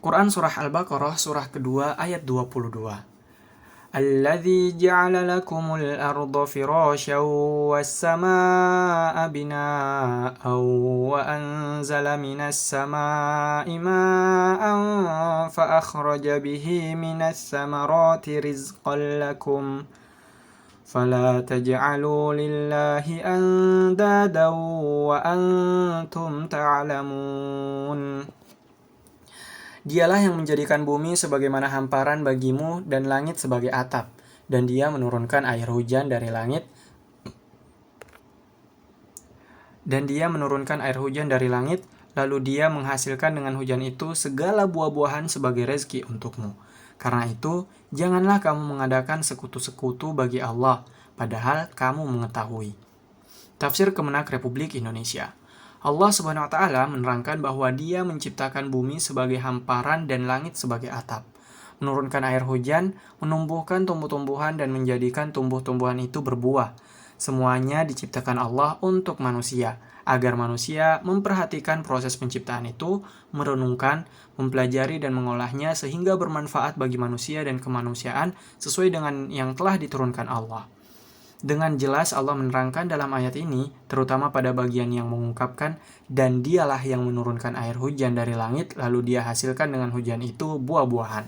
Quran Surah Al-Baqarah Surah kedua ayat 22. الذي جعل لكم الأرض فراشا والسماء بناء وأنزل من السماء ماء فأخرج به من الثمرات رزقا لكم فلا تجعلوا لله أندادا وأنتم تعلمون. Dialah yang menjadikan bumi sebagaimana hamparan bagimu dan langit sebagai atap, dan Dia menurunkan air hujan dari langit lalu Dia menghasilkan dengan hujan itu segala buah-buahan sebagai rezeki untukmu. Karena itu, janganlah kamu mengadakan sekutu-sekutu bagi Allah, padahal kamu mengetahui. Tafsir Kemenak Republik Indonesia. Allah Subhanahu wa Ta'ala menerangkan bahwa Dia menciptakan bumi sebagai hamparan dan langit sebagai atap, menurunkan air hujan, menumbuhkan tumbuh-tumbuhan dan menjadikan tumbuh-tumbuhan itu berbuah. Semuanya diciptakan Allah untuk manusia, agar manusia memperhatikan proses penciptaan itu, merenungkan, mempelajari dan mengolahnya sehingga bermanfaat bagi manusia dan kemanusiaan sesuai dengan yang telah diturunkan Allah. Dengan jelas Allah menerangkan dalam ayat ini, terutama pada bagian yang mengungkapkan, dan Dialah yang menurunkan air hujan dari langit, lalu Dia hasilkan dengan hujan itu buah-buahan.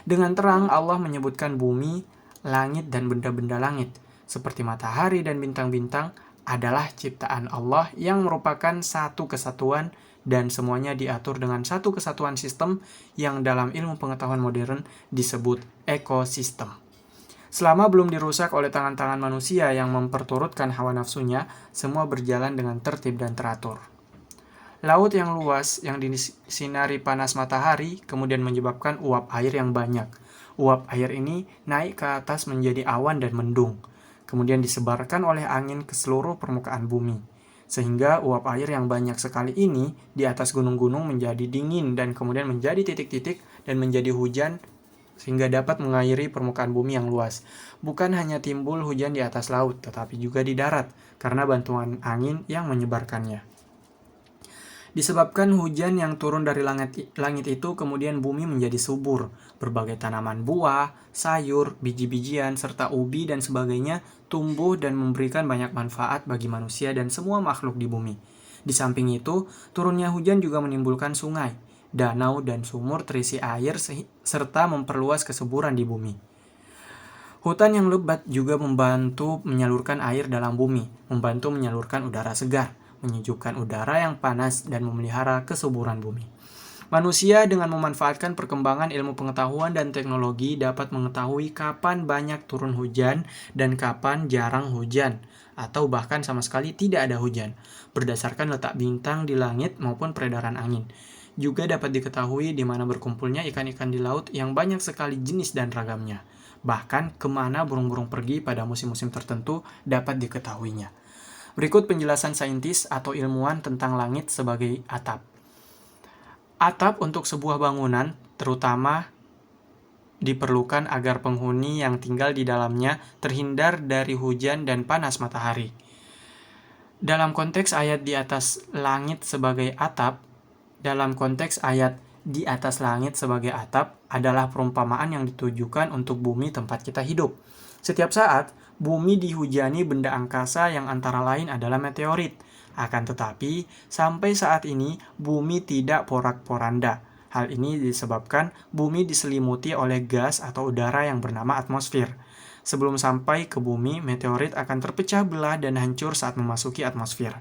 Dengan terang Allah menyebutkan bumi, langit dan benda-benda langit, seperti matahari dan bintang-bintang, adalah ciptaan Allah yang merupakan satu kesatuan dan semuanya diatur dengan satu kesatuan sistem yang dalam ilmu pengetahuan modern disebut ekosistem. Selama belum dirusak oleh tangan-tangan manusia yang memperturutkan hawa nafsunya, semua berjalan dengan tertib dan teratur. Laut yang luas yang disinari panas matahari kemudian menyebabkan uap air yang banyak. Uap air ini naik ke atas menjadi awan dan mendung, kemudian disebarkan oleh angin ke seluruh permukaan bumi. Sehingga uap air yang banyak sekali ini di atas gunung-gunung menjadi dingin dan kemudian menjadi titik-titik dan menjadi hujan sehingga dapat mengairi permukaan bumi yang luas. Bukan hanya timbul hujan di atas laut, tetapi juga di darat, karena bantuan angin yang menyebarkannya. Disebabkan hujan yang turun dari langit itu, kemudian bumi menjadi subur. Berbagai tanaman buah, sayur, biji-bijian, serta ubi dan sebagainya tumbuh dan memberikan banyak manfaat bagi manusia dan semua makhluk di bumi. Di samping itu, turunnya hujan juga menimbulkan sungai, danau dan sumur terisi air serta memperluas kesuburan di bumi. Hutan yang lebat juga membantu menyalurkan air dalam bumi, membantu menyalurkan udara segar, menyejukkan udara yang panas dan memelihara kesuburan bumi. Manusia dengan memanfaatkan perkembangan ilmu pengetahuan dan teknologi dapat mengetahui kapan banyak turun hujan dan kapan jarang hujan, atau bahkan sama sekali tidak ada hujan, berdasarkan letak bintang di langit maupun peredaran angin. Juga dapat diketahui di mana berkumpulnya ikan-ikan di laut yang banyak sekali jenis dan ragamnya. Bahkan kemana burung-burung pergi pada musim-musim tertentu dapat diketahuinya. Berikut penjelasan saintis atau ilmuwan tentang langit sebagai atap. Atap untuk sebuah bangunan terutama diperlukan agar penghuni yang tinggal di dalamnya terhindar dari hujan dan panas matahari. Dalam konteks ayat di atas langit sebagai atap, adalah perumpamaan yang ditujukan untuk bumi tempat kita hidup. Setiap saat, bumi dihujani benda angkasa yang antara lain adalah meteorit. Akan tetapi, sampai saat ini, bumi tidak porak-poranda. Hal ini disebabkan bumi diselimuti oleh gas atau udara yang bernama atmosfer. Sebelum sampai ke bumi, meteorit akan terpecah belah dan hancur saat memasuki atmosfer.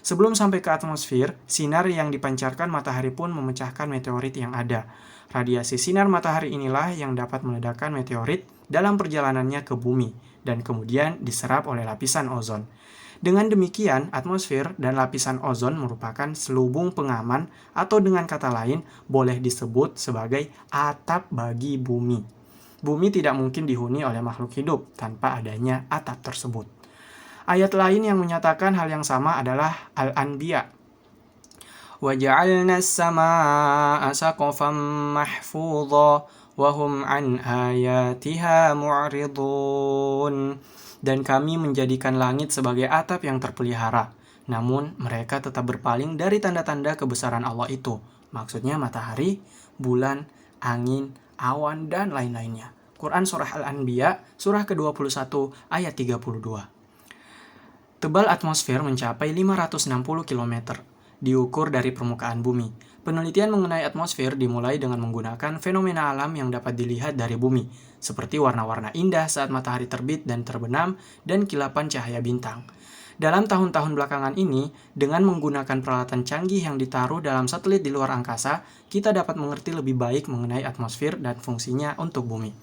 Sebelum sampai ke atmosfer, sinar yang dipancarkan matahari pun memecahkan meteorit yang ada. Radiasi sinar matahari inilah yang dapat meledakkan meteorit dalam perjalanannya ke bumi, dan kemudian diserap oleh lapisan ozon. Dengan demikian, atmosfer dan lapisan ozon merupakan selubung pengaman atau dengan kata lain boleh disebut sebagai atap bagi bumi. Bumi tidak mungkin dihuni oleh makhluk hidup tanpa adanya atap tersebut. Ayat lain yang menyatakan hal yang sama adalah Al-Anbiya. وَجَعَلْنَا السَّمَاءَ سَقْفًا مَحْفُوظًا وَهُمْ عَنْ آيَاتِهَا مُعْرِضُونَ. Dan kami menjadikan langit sebagai atap yang terpelihara. Namun mereka tetap berpaling dari tanda-tanda kebesaran Allah itu. Maksudnya matahari, bulan, angin, awan, dan lain-lainnya. Quran Surah Al-Anbiya, surah ke-21, ayat 32. Tebal atmosfer mencapai 560 km, diukur dari permukaan bumi. Penelitian mengenai atmosfer dimulai dengan menggunakan fenomena alam yang dapat dilihat dari bumi, seperti warna-warna indah saat matahari terbit dan terbenam, dan kilapan cahaya bintang. Dalam tahun-tahun belakangan ini, dengan menggunakan peralatan canggih yang ditaruh dalam satelit di luar angkasa, kita dapat mengerti lebih baik mengenai atmosfer dan fungsinya untuk bumi.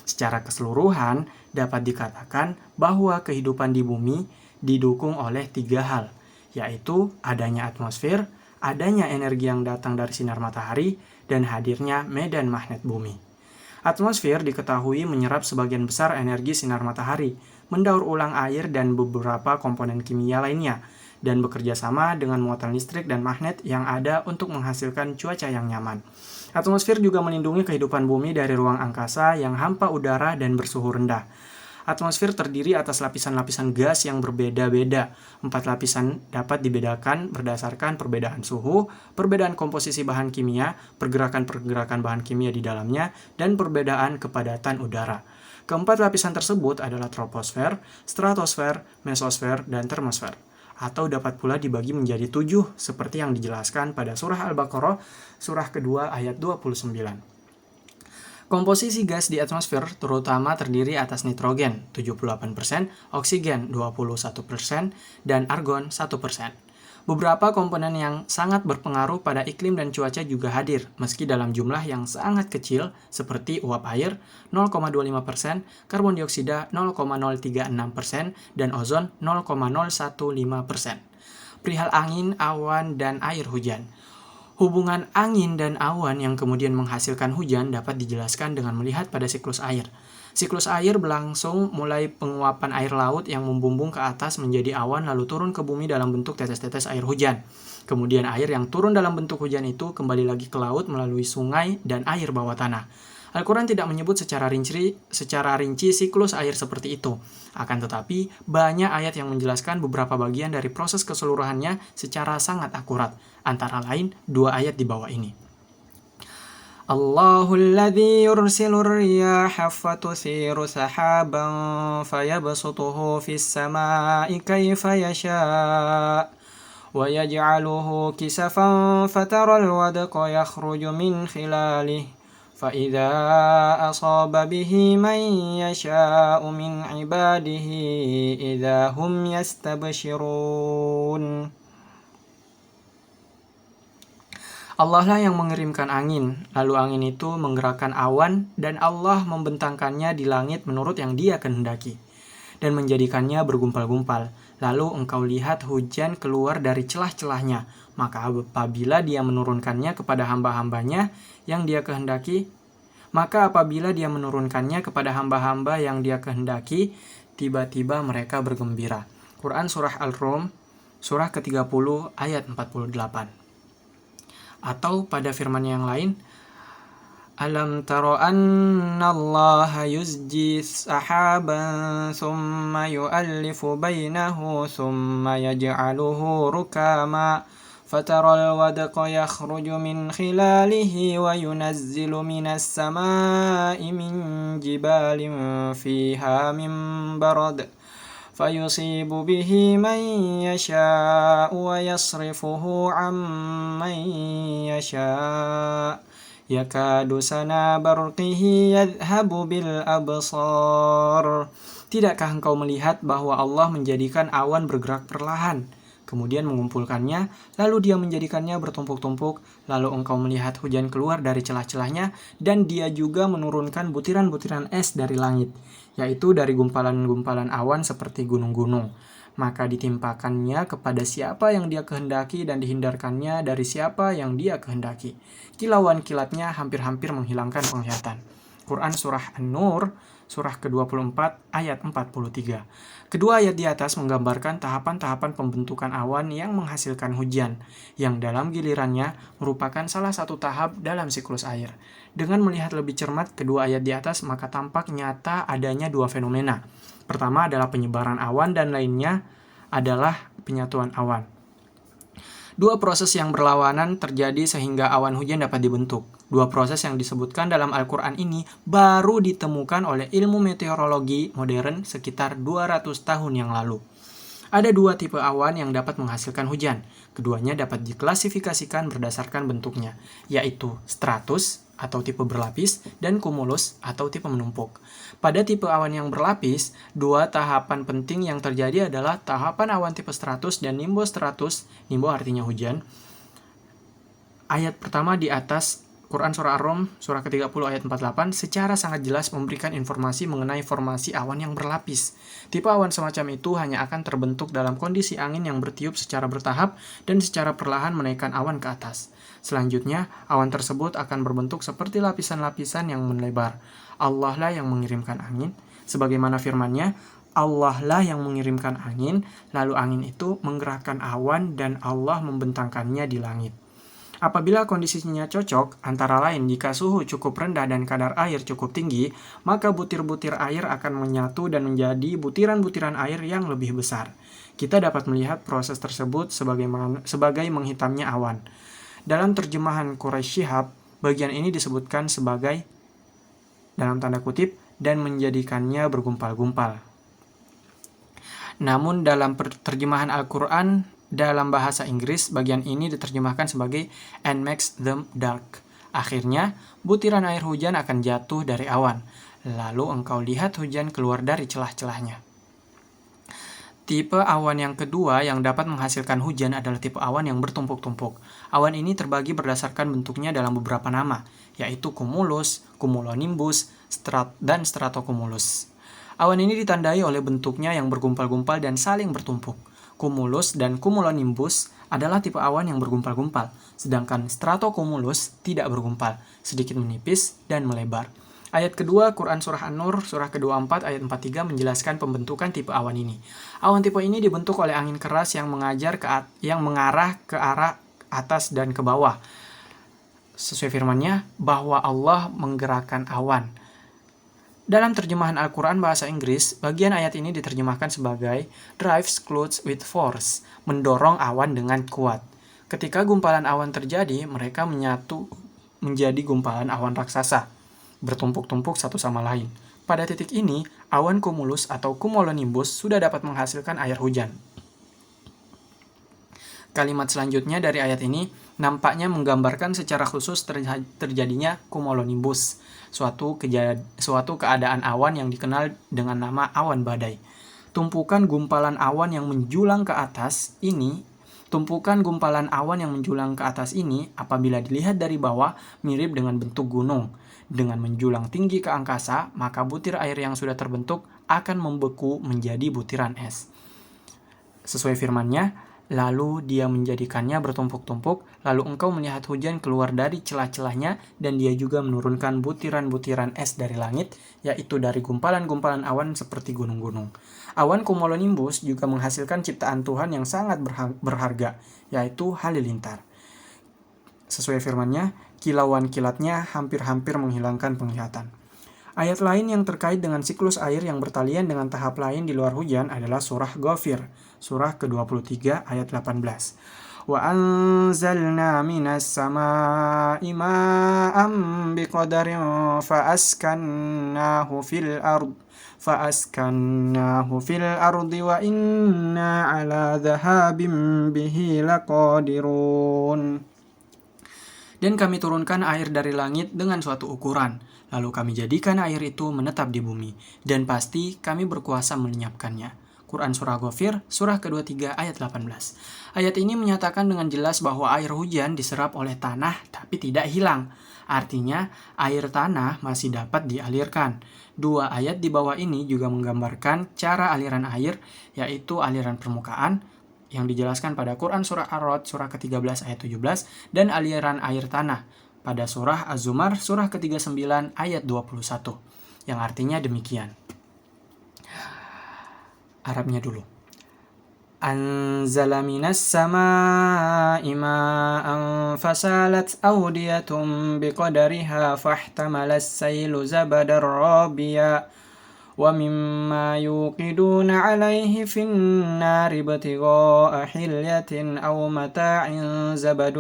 Secara keseluruhan, dapat dikatakan bahwa kehidupan di bumi didukung oleh 3 hal, yaitu adanya atmosfer, adanya energi yang datang dari sinar matahari, dan hadirnya medan magnet bumi. Atmosfer diketahui menyerap sebagian besar energi sinar matahari, mendaur ulang air dan beberapa komponen kimia lainnya, dan bekerja sama dengan muatan listrik dan magnet yang ada untuk menghasilkan cuaca yang nyaman. Atmosfer juga melindungi kehidupan bumi dari ruang angkasa yang hampa udara dan bersuhu rendah. Atmosfer terdiri atas lapisan-lapisan gas yang berbeda-beda. 4 lapisan dapat dibedakan berdasarkan perbedaan suhu, perbedaan komposisi bahan kimia, pergerakan-pergerakan bahan kimia di dalamnya, dan perbedaan kepadatan udara. Keempat lapisan tersebut adalah troposfer, stratosfer, mesosfer, dan termosfer. Atau dapat pula dibagi menjadi 7 seperti yang dijelaskan pada surah Al-Baqarah, surah kedua ayat 29. Komposisi gas di atmosfer terutama terdiri atas nitrogen 78%, oksigen 21%, dan argon 1%. Beberapa komponen yang sangat berpengaruh pada iklim dan cuaca juga hadir, meski dalam jumlah yang sangat kecil seperti uap air 0,25%, karbon dioksida 0,036%, dan ozon 0,015%. Perihal angin, awan, dan air hujan. Hubungan angin dan awan yang kemudian menghasilkan hujan dapat dijelaskan dengan melihat pada siklus air. Siklus air berlangsung mulai penguapan air laut yang membumbung ke atas menjadi awan lalu turun ke bumi dalam bentuk tetes-tetes air hujan. Kemudian air yang turun dalam bentuk hujan itu kembali lagi ke laut melalui sungai dan air bawah tanah. Al-Quran tidak menyebut secara rinci siklus air seperti itu. Akan tetapi, banyak ayat yang menjelaskan beberapa bagian dari proses keseluruhannya secara sangat akurat. Antara lain, 2 ayat di bawah ini. Allahul ladzi yursilur riyaha fatuthiru sahaban fayabsutuhu fis samai kaifa yasha' wa yaj'aluhu kisafan fataral wadqa yakhruju min khilalihi فَإِذَا أَصَابَ بِهِ مَن يَشَاءُ مِنْ عِبَادِهِ إِذَا هُمْ يَسْتَبْشِرُونَ. Allah lah yang mengirimkan angin, lalu angin itu menggerakkan awan, dan Allah membentangkannya di langit menurut yang Dia kehendaki, dan menjadikannya bergumpal-gumpal. Lalu engkau lihat hujan keluar dari celah-celahnya. Maka apabila Dia menurunkannya kepada hamba-hambanya yang Dia kehendaki, tiba-tiba mereka bergembira. Quran Surah Al-Rum, surah ke-30 ayat 48. Atau pada firman yang lain, Alam taro anna Allah yuzji sahaban thumma yu'allifu bainahu thumma yaj'aluhu rukama fataral wadqa yakhruju min khilalihi wa yunazzilu minas samai min jibalin fiha min barad fayusibu bihi man yasha'u wa yasrifuhu amman yasha' yakadu sana barqihi yadhhabu bil absar. Tidakkah engkau melihat bahwa Allah menjadikan awan bergerak perlahan, kemudian mengumpulkannya, lalu Dia menjadikannya bertumpuk-tumpuk, lalu engkau melihat hujan keluar dari celah-celahnya, dan Dia juga menurunkan butiran-butiran es dari langit, yaitu dari gumpalan-gumpalan awan seperti gunung-gunung. Maka ditimpakannya kepada siapa yang Dia kehendaki dan dihindarkannya dari siapa yang Dia kehendaki. Kilauan kilatnya hampir-hampir menghilangkan penglihatan. Quran Surah An-Nur, surah ke-24 ayat 43. Kedua ayat di atas menggambarkan tahapan-tahapan pembentukan awan yang menghasilkan hujan, yang dalam gilirannya merupakan salah satu tahap dalam siklus air. Dengan melihat lebih cermat kedua ayat di atas, maka tampak nyata adanya 2 fenomena. Pertama adalah penyebaran awan dan lainnya adalah penyatuan awan. 2 proses yang berlawanan terjadi sehingga awan hujan dapat dibentuk. Dua proses yang disebutkan dalam Al-Quran ini baru ditemukan oleh ilmu meteorologi modern sekitar 200 tahun yang lalu. Ada dua tipe awan yang dapat menghasilkan hujan. Keduanya dapat diklasifikasikan berdasarkan bentuknya, yaitu stratus atau tipe berlapis dan cumulus atau tipe menumpuk. Pada tipe awan yang berlapis, dua tahapan penting yang terjadi adalah tahapan awan tipe stratus dan nimbostratus. Nimbo artinya hujan. Ayat pertama di atas Quran Surah Ar-Rum, Surah ke-30 ayat 48, secara sangat jelas memberikan informasi mengenai formasi awan yang berlapis. Tipe awan semacam itu hanya akan terbentuk dalam kondisi angin yang bertiup secara bertahap dan secara perlahan menaikkan awan ke atas. Selanjutnya, awan tersebut akan berbentuk seperti lapisan-lapisan yang melebar. Allah lah yang mengirimkan angin. Sebagaimana firman-Nya, Allah lah yang mengirimkan angin, lalu angin itu menggerakkan awan dan Allah membentangkannya di langit. Apabila kondisinya cocok, antara lain jika suhu cukup rendah dan kadar air cukup tinggi, maka butir-butir air akan menyatu dan menjadi butiran-butiran air yang lebih besar. Kita dapat melihat proses tersebut sebagai menghitamnya awan. Dalam terjemahan Quraisy Shihab, bagian ini disebutkan sebagai, dalam tanda kutip, dan menjadikannya bergumpal-gumpal. Namun dalam terjemahan Al-Quran dalam bahasa Inggris, bagian ini diterjemahkan sebagai and makes them dark. Akhirnya, butiran air hujan akan jatuh dari awan. Lalu engkau lihat hujan keluar dari celah-celahnya. Tipe awan yang kedua yang dapat menghasilkan hujan adalah tipe awan yang bertumpuk-tumpuk. Awan ini terbagi berdasarkan bentuknya dalam beberapa nama, yaitu cumulus, cumulonimbus, dan stratocumulus. Awan ini ditandai oleh bentuknya yang bergumpal-gumpal dan saling bertumpuk. Cumulus dan cumulonimbus adalah tipe awan yang bergumpal-gumpal, sedangkan stratocumulus tidak bergumpal, sedikit menipis dan melebar. Ayat kedua Quran Surah An-Nur, Surah ke-24 ayat 43 menjelaskan pembentukan tipe awan ini. Awan tipe ini dibentuk oleh angin keras yang mengarah ke arah atas dan ke bawah. Sesuai firman-Nya, bahwa Allah menggerakkan awan. Dalam terjemahan Al-Quran bahasa Inggris, bagian ayat ini diterjemahkan sebagai drives clouds with force, mendorong awan dengan kuat. Ketika gumpalan awan terjadi, mereka menyatu menjadi gumpalan awan raksasa, bertumpuk-tumpuk satu sama lain. Pada titik ini, awan cumulus atau cumulonimbus sudah dapat menghasilkan air hujan. Kalimat selanjutnya dari ayat ini nampaknya menggambarkan secara khusus terjadinya cumulonimbus, suatu keadaan awan yang dikenal dengan nama awan badai. Tumpukan gumpalan awan yang menjulang ke atas ini, apabila dilihat dari bawah mirip dengan bentuk gunung. Dengan menjulang tinggi ke angkasa, maka butir air yang sudah terbentuk akan membeku menjadi butiran es. Sesuai firman-Nya, lalu dia menjadikannya bertumpuk-tumpuk, lalu engkau melihat hujan keluar dari celah-celahnya, dan dia juga menurunkan butiran-butiran es dari langit, yaitu dari gumpalan-gumpalan awan seperti gunung-gunung. Awan cumulonimbus juga menghasilkan ciptaan Tuhan yang sangat berharga, yaitu halilintar. Sesuai firman-Nya, kilauan kilatnya hampir-hampir menghilangkan penglihatan. Ayat lain yang terkait dengan siklus air yang bertalian dengan tahap lain di luar hujan adalah surah Ghafir, surah ke-23 ayat 18. Wa anzalna minas samaa'i ma'an biqadarin fa'askannahu fil ardi wa inna ala dhahabim bihi laqadirun. Dan kami turunkan air dari langit dengan suatu ukuran, lalu kami jadikan air itu menetap di bumi, dan pasti kami berkuasa melenyapkannya. Quran Surah Ghafir, Surah ke-23 ayat 18. Ayat ini menyatakan dengan jelas bahwa air hujan diserap oleh tanah tapi tidak hilang. Artinya, air tanah masih dapat dialirkan. Dua ayat di bawah ini juga menggambarkan cara aliran air, yaitu aliran permukaan, yang dijelaskan pada Quran Surah Ar-Ra'd Surah ke-13 ayat 17 dan aliran air tanah pada Surah Az-Zumar Surah ke-39 ayat 21 yang artinya demikian. Arabnya dulu. Anzala minas samaa'i ma'an fasalat awdiyatun biqadariha fahtamalas sailu zabadar rabiya وَمِمَّا يُوقِدُونَ عَلَيْهِ فِي النَّارِ ابْتِغَاءَ حِلْيَةٍ أَوْ مَتَاعٍ زَبَدٌ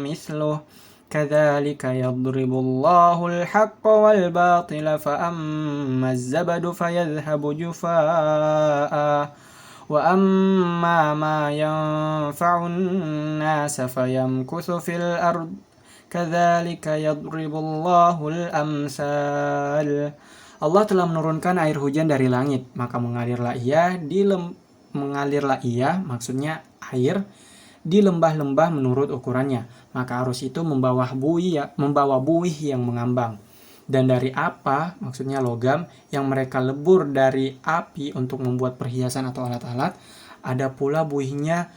مِثْلُهُ Kadzalika yadribullahu al-haqqa wal batila fa amma az-zabadu fayadhhabu jufaa'a wa amma ma yanfa'un nasa fayamkuthu fil ard kadzalika yadribullahu al-amsal. Allah telah menurunkan air hujan dari langit, maka mengalirlah ia maksudnya air di lembah-lembah menurut ukurannya, maka arus itu membawa buih yang mengambang. Dan dari apa, maksudnya logam, yang mereka lebur dari api untuk membuat perhiasan atau alat-alat, ada pula buihnya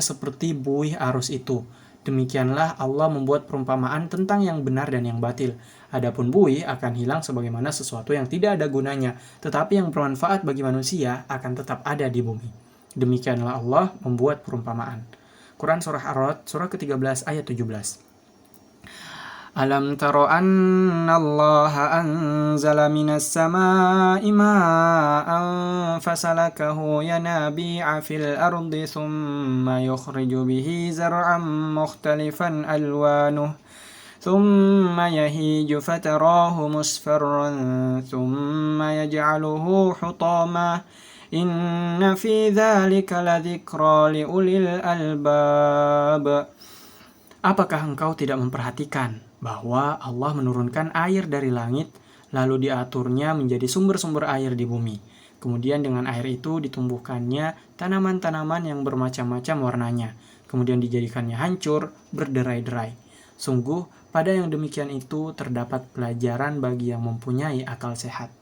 seperti buih arus itu. Demikianlah Allah membuat perumpamaan tentang yang benar dan yang batil. Adapun buih akan hilang sebagaimana sesuatu yang tidak ada gunanya, tetapi yang bermanfaat bagi manusia akan tetap ada di bumi. Demikianlah Allah membuat perumpamaan. Quran Surah Ar-Ra'd, surah ke-13 ayat 17. Alam taro anna Allah anzala minas sama'i ma'an fasalakahu yanabi'a fil ardi thumma yukhriju bihi zar'an mukhtalifan alwanuh thumma yahiju fatarahu musfarran thumma yaj'aluhu hutama Inna fi dzalika ladzikra liulil albab. Apakah engkau tidak memperhatikan bahwa Allah menurunkan air dari langit lalu diaturnya menjadi sumber-sumber air di bumi. Kemudian dengan air itu ditumbuhkannya tanaman-tanaman yang bermacam-macam warnanya. Kemudian dijadikannya hancur, berderai-derai. Sungguh pada yang demikian itu terdapat pelajaran bagi yang mempunyai akal sehat.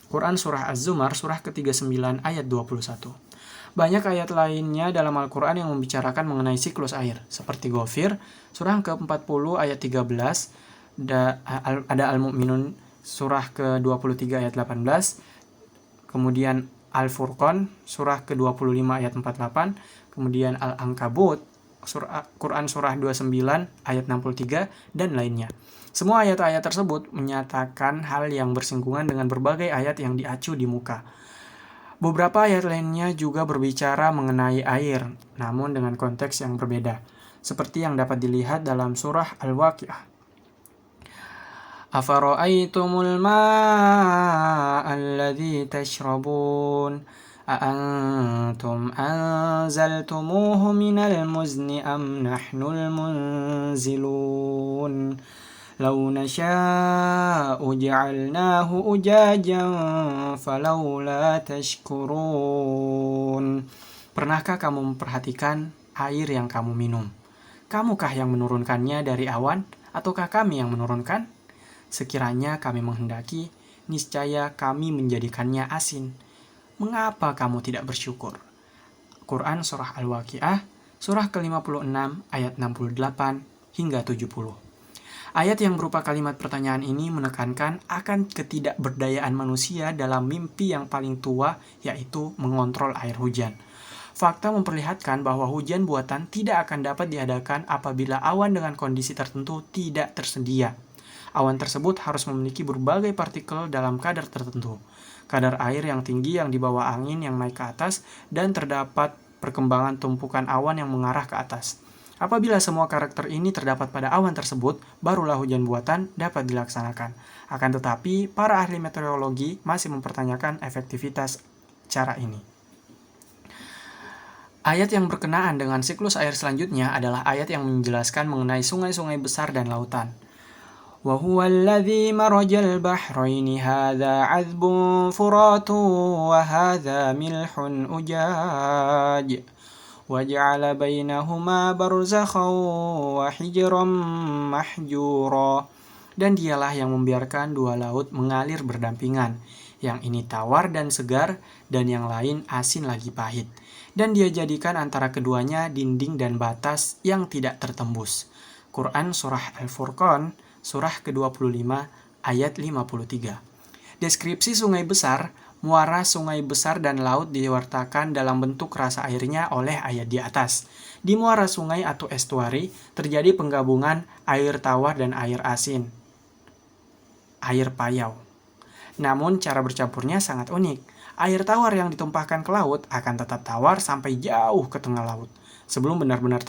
Quran Surah Az-Zumar, surah ke-39 ayat 21. Banyak ayat lainnya dalam Al-Quran yang membicarakan mengenai siklus air, seperti Ghafir, surah ke-40 ayat 13, ada Al-Mu'minun, surah ke-23 ayat 18, kemudian Al-Furqan, surah ke-25 ayat 48, kemudian Al-Ankabut, Quran surah 29 ayat 63, dan lainnya. Semua ayat-ayat tersebut menyatakan hal yang bersinggungan dengan berbagai ayat yang diacu di muka. Beberapa ayat lainnya juga berbicara mengenai air, namun dengan konteks yang berbeda, seperti yang dapat dilihat dalam surah Al-Waqiah. Afara'aitumul ma'a alladhi tashrabun a'antum anzaltumuhu minal muzni am nahnul munzilun Law nasha'u ja'alnahu ujajan falawla tashkurun. Pernahkah kamu memperhatikan air yang kamu minum? Kamukah yang menurunkannya dari awan, ataukah kami yang menurunkan? Sekiranya kami menghendaki, niscaya kami menjadikannya asin. Mengapa kamu tidak bersyukur? Quran Surah Al-Waqiah, surah ke-56 ayat 68 hingga 70. Ayat yang berupa kalimat pertanyaan ini menekankan akan ketidakberdayaan manusia dalam mimpi yang paling tua, yaitu mengontrol air hujan. Fakta memperlihatkan bahwa hujan buatan tidak akan dapat diadakan apabila awan dengan kondisi tertentu tidak tersedia. Awan tersebut harus memiliki berbagai partikel dalam kadar tertentu. Kadar air yang tinggi yang dibawa angin yang naik ke atas, dan terdapat perkembangan tumpukan awan yang mengarah ke atas. Apabila semua karakter ini terdapat pada awan tersebut, barulah hujan buatan dapat dilaksanakan. Akan tetapi, para ahli meteorologi masih mempertanyakan efektivitas cara ini. Ayat yang berkenaan dengan siklus air selanjutnya adalah ayat yang menjelaskan mengenai sungai-sungai besar dan lautan. وَهُوَ الَّذِي مَرَجَ الْبَحْرَيْنِ هَذَا عَذْبٌ فُرَاتٌ وَهَذَا مِلْحٌ أُجَاجٌ وَجَعَلَ بَيْنَهُمَا بَرْزَخًا وَحِجْرًا مَحْجُورًا. Dan dialah yang membiarkan dua laut mengalir berdampingan, yang ini tawar dan segar, dan yang lain asin lagi pahit. Dan dia jadikan antara keduanya dinding dan batas yang tidak tertembus. Quran Surah Al-Furqan, surah ke-25 ayat 53. Deskripsi sungai besar, muara sungai besar dan laut diwartakan dalam bentuk rasa airnya oleh ayat di atas. Di muara sungai atau estuari terjadi penggabungan air tawar dan air asin, air payau. Namun cara bercampurnya sangat unik. Air tawar yang ditumpahkan ke laut akan tetap tawar sampai jauh ke tengah laut. sebelum benar-benar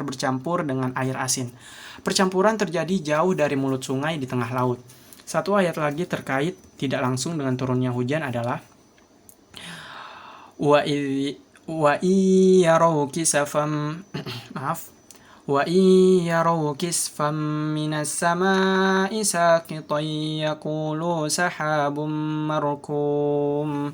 bercampur dengan air asin. Percampuran terjadi jauh dari mulut sungai di tengah laut. Satu ayat lagi terkait tidak langsung dengan turunnya hujan adalah wa iyaraw kisafam maaf wa iyaraw kisfam minas sama'i saqitan yaqulu sahabum markum.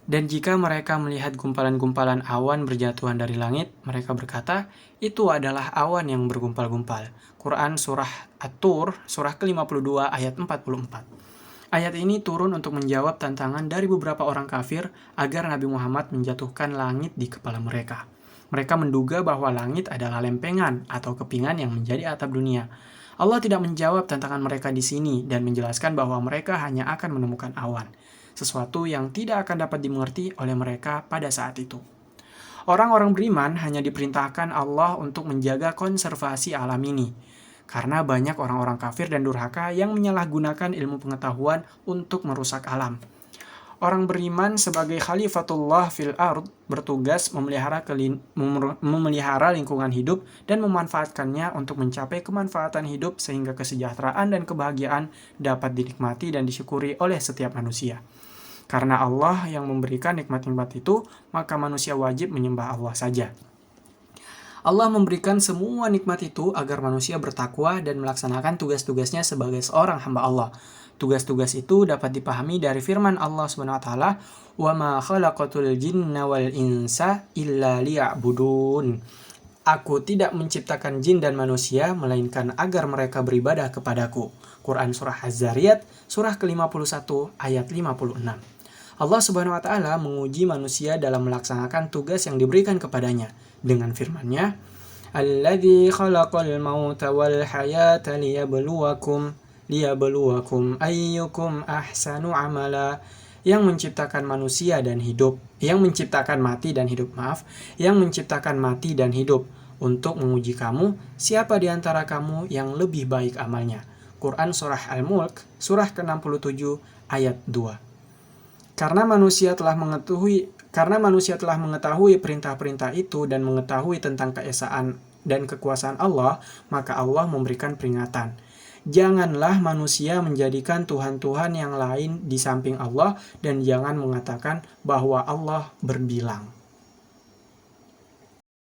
Dan jika mereka melihat gumpalan-gumpalan awan berjatuhan dari langit, mereka berkata, itu adalah awan yang bergumpal-gumpal. Quran Surah At-Tur, Surah ke-52 ayat 44. Ayat ini turun untuk menjawab tantangan dari beberapa orang kafir agar Nabi Muhammad menjatuhkan langit di kepala mereka. Mereka menduga bahwa langit adalah lempengan atau kepingan yang menjadi atap dunia. Allah tidak menjawab tantangan mereka di sini dan menjelaskan bahwa mereka hanya akan menemukan awan, sesuatu yang tidak akan dapat dimengerti oleh mereka pada saat itu. Orang-orang beriman hanya diperintahkan Allah untuk menjaga konservasi alam ini, karena banyak orang-orang kafir dan durhaka yang menyalahgunakan ilmu pengetahuan untuk merusak alam. Orang beriman sebagai khalifatullah fil ard bertugas memelihara lingkungan hidup dan memanfaatkannya untuk mencapai kemanfaatan hidup sehingga kesejahteraan dan kebahagiaan dapat dinikmati dan disyukuri oleh setiap manusia. Karena Allah yang memberikan nikmat-nikmat itu, maka manusia wajib menyembah Allah saja. Allah memberikan semua nikmat itu agar manusia bertakwa dan melaksanakan tugas-tugasnya sebagai seorang hamba Allah. Tugas-tugas itu dapat dipahami dari firman Allah SWT, "Wa ma khalaqatul jinna wal insa illa liya'budun." Aku tidak menciptakan jin dan manusia, melainkan agar mereka beribadah kepadaku. Quran Surah Az-Zariyat, Surah ke-51, ayat 56. Allah Subhanahu wa Ta'ala menguji manusia dalam melaksanakan tugas yang diberikan kepadanya dengan firman-Nya, "Alladzi khalaqal mauta wal hayata liyabluwakum ayyukum ahsanu amala." Yang menciptakan manusia dan hidup, yang menciptakan mati dan hidup untuk menguji kamu, siapa di antara kamu yang lebih baik amalnya. Quran Surah Al-Mulk, Surah ke-67, ayat 2. Karena manusia telah mengetahui perintah-perintah itu dan mengetahui tentang keesaan dan kekuasaan Allah, maka Allah memberikan peringatan. Janganlah manusia menjadikan Tuhan-Tuhan yang lain di samping Allah dan jangan mengatakan bahwa Allah berbilang.